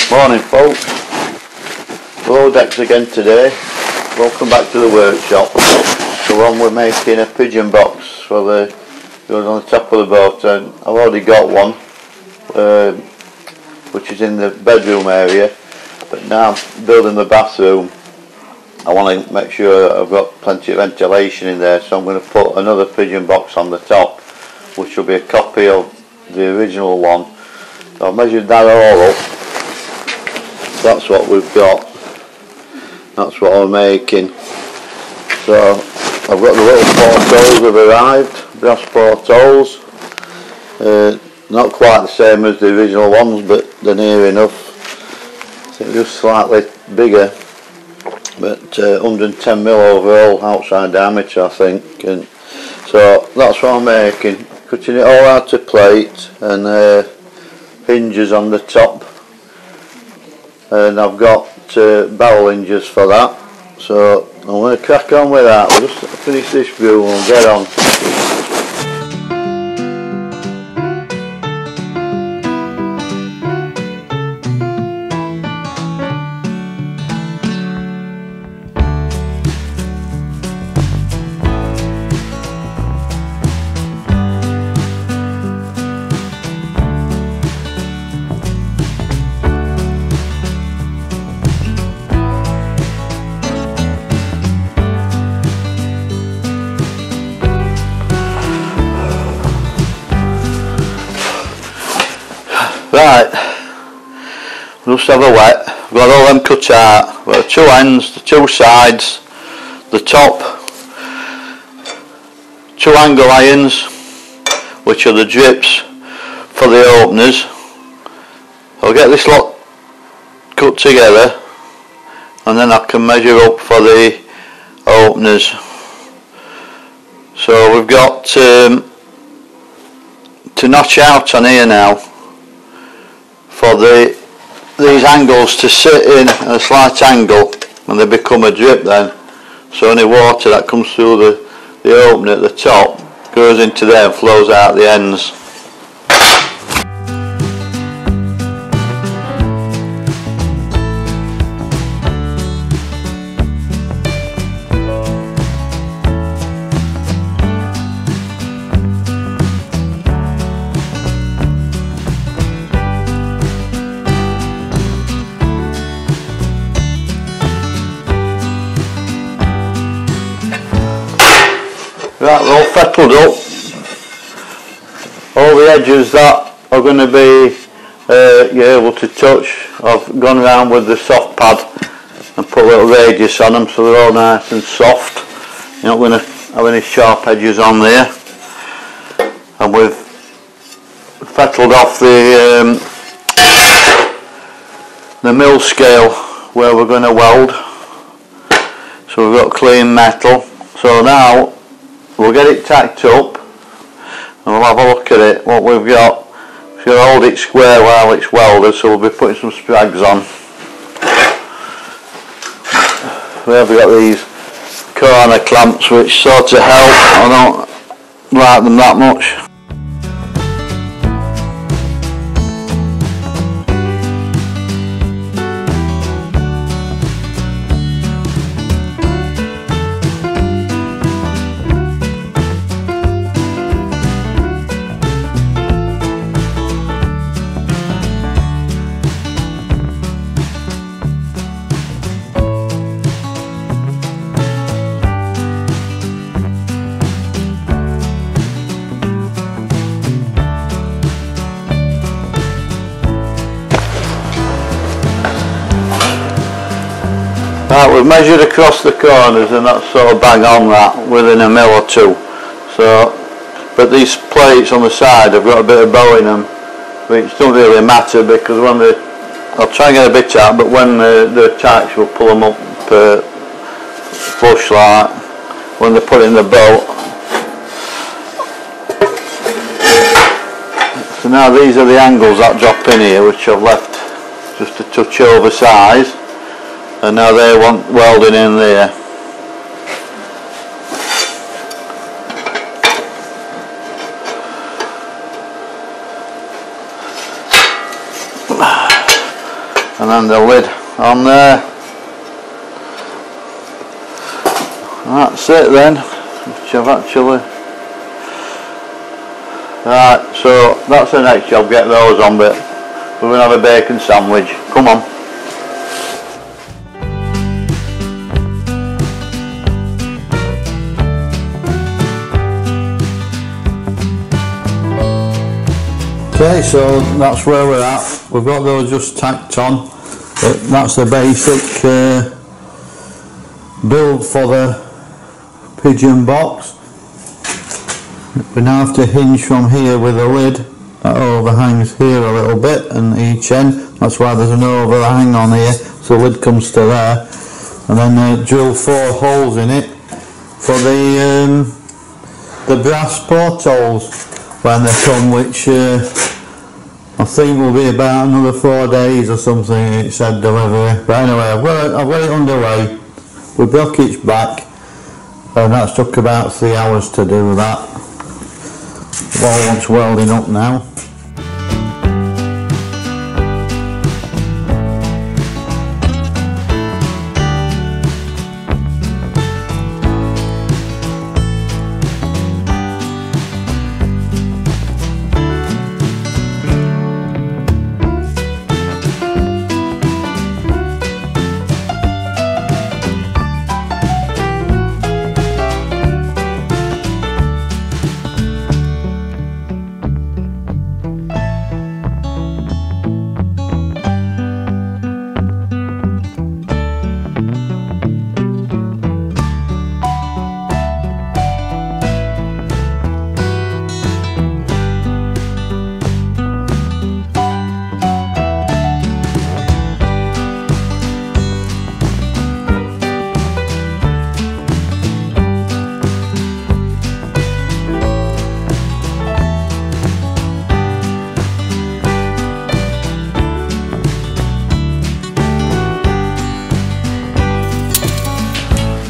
Morning folks, Low decks again today. Welcome back to the workshop. The one we're making a pigeon box for the goes on the top of the boat, and I've already got one which is in the bedroom area, but now I'm building the bathroom. I want to make sure I've got plenty of ventilation in there, so I'm going to put another pigeon box on the top, which will be a copy of the original one. So I've measured that all up. That's what we've got. That's what I'm making. So I've got the little portholes have arrived, brass portholes. Not quite the same as the original ones, but they're near enough. I think just slightly bigger, but 110mm overall outside diameter, I think. And so that's what I'm making. Cutting it all out to plate and hinges on the top. And I've got barrel hinges for that, so I'm going to crack on with that. We'll just finish this view and we'll get on. Right, we'll just have a wet. I've got all them cut out. I've got the two ends, the two sides, the top, two angle irons, which are the drips for the openers. I'll get this lot cut together and then I can measure up for the openers. So we've got to notch out on here now for these angles to sit in a slight angle, and they become a drip then. So any water that comes through the opening at the top goes into there and flows out the ends. Right, we're all fettled up. All the edges that are going to be you're able to touch, I've gone around with the soft pad and put a little radius on them so they're all nice and soft. You're not going to have any sharp edges on there. And we've fettled off the mill scale where we're going to weld. So we've got clean metal. So now we'll get it tacked up and we'll have a look at it, what we've got. It's going to hold it square while it's welded, so we'll be putting some sprags on. We have got these corner clamps which sort of help. I don't like them that much. Right, we've measured across the corners and that's sort of bang on that, within a mil or two. So, but these plates on the side have got a bit of bow in them, which don't really matter because when I'll try and get a bit out, but when they're attached we'll pull them up flush like when they're put in the boat. So now these are the angles that drop in here, which I've left just a touch oversized. And now they want welding in there. and then the lid on there. That's it then, which I've actually... Right, so that's the next job, get those on, but we're going to have a bacon sandwich. Come on. Okay, so that's where we're at. We've got those just tacked on. That's the basic build for the Pigeon box. We now have to hinge from here with a lid that overhangs here a little bit and each end. That's why there's an overhang on here, so the lid comes to there. And then drill 4 holes in it for the brass portholes when they come, which I think will be about another 4 days or something. It said delivery. But anyway, I've got it underway. We broke its back, and that's took about 3 hours to do that. All wants welding up now.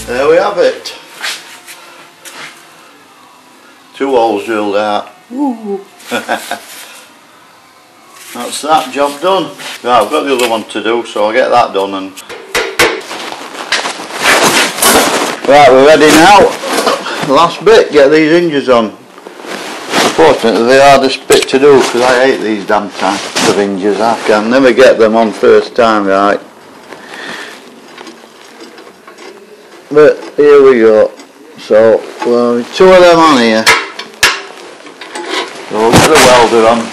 There we have it. 2 holes drilled out. That's that job done. Right, I've got the other one to do, so I'll get that done. And right, we're ready now. Last bit, get these hinges on. Unfortunately, the hardest bit to do because I hate these damn types of hinges. I can never get them on first time right. But here we go. So, well, 2 of them on here. So we'll get the welder on.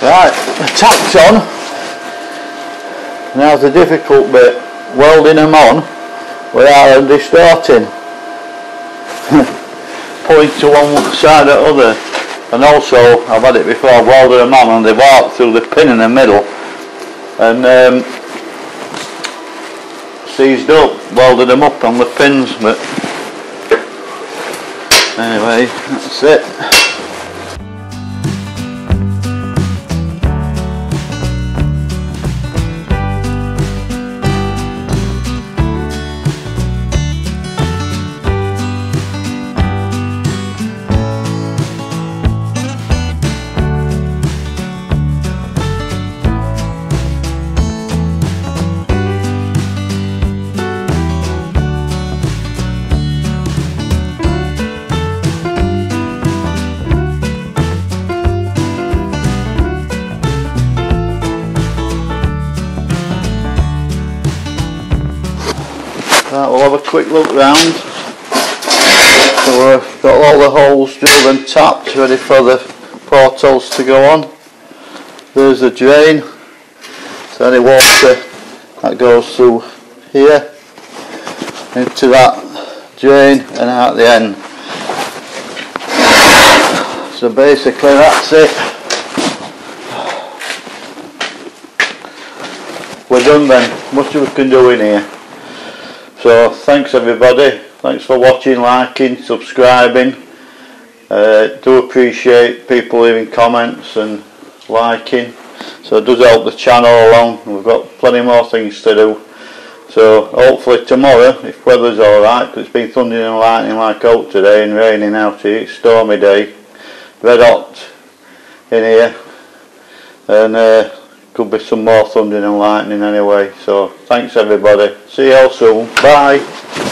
Right, tacked on. Now the difficult bit, welding them on without them distorting. Pulling to one side or other. And also, I've had it before, I've welded them on and they've arced through the pin in the middle and seized up, welded them up on the pins, but anyway, that's it. Right, we'll have a quick look round. So we've got all the holes drilled and tapped, ready for the portholes to go on. There's the drain, so any water that goes through here into that drain and out the end. So basically that's it. We're done then. Much we can do in here. So thanks everybody. Thanks for watching, liking, subscribing. Do appreciate people leaving comments and liking. So it does help the channel along. We've got plenty more things to do. So hopefully tomorrow, if weather's alright, because it's been thundering and lightning like out today and raining out here, it's a stormy day, red hot in here, and could be some more thundering and lightning anyway. So thanks everybody, see you all soon, bye.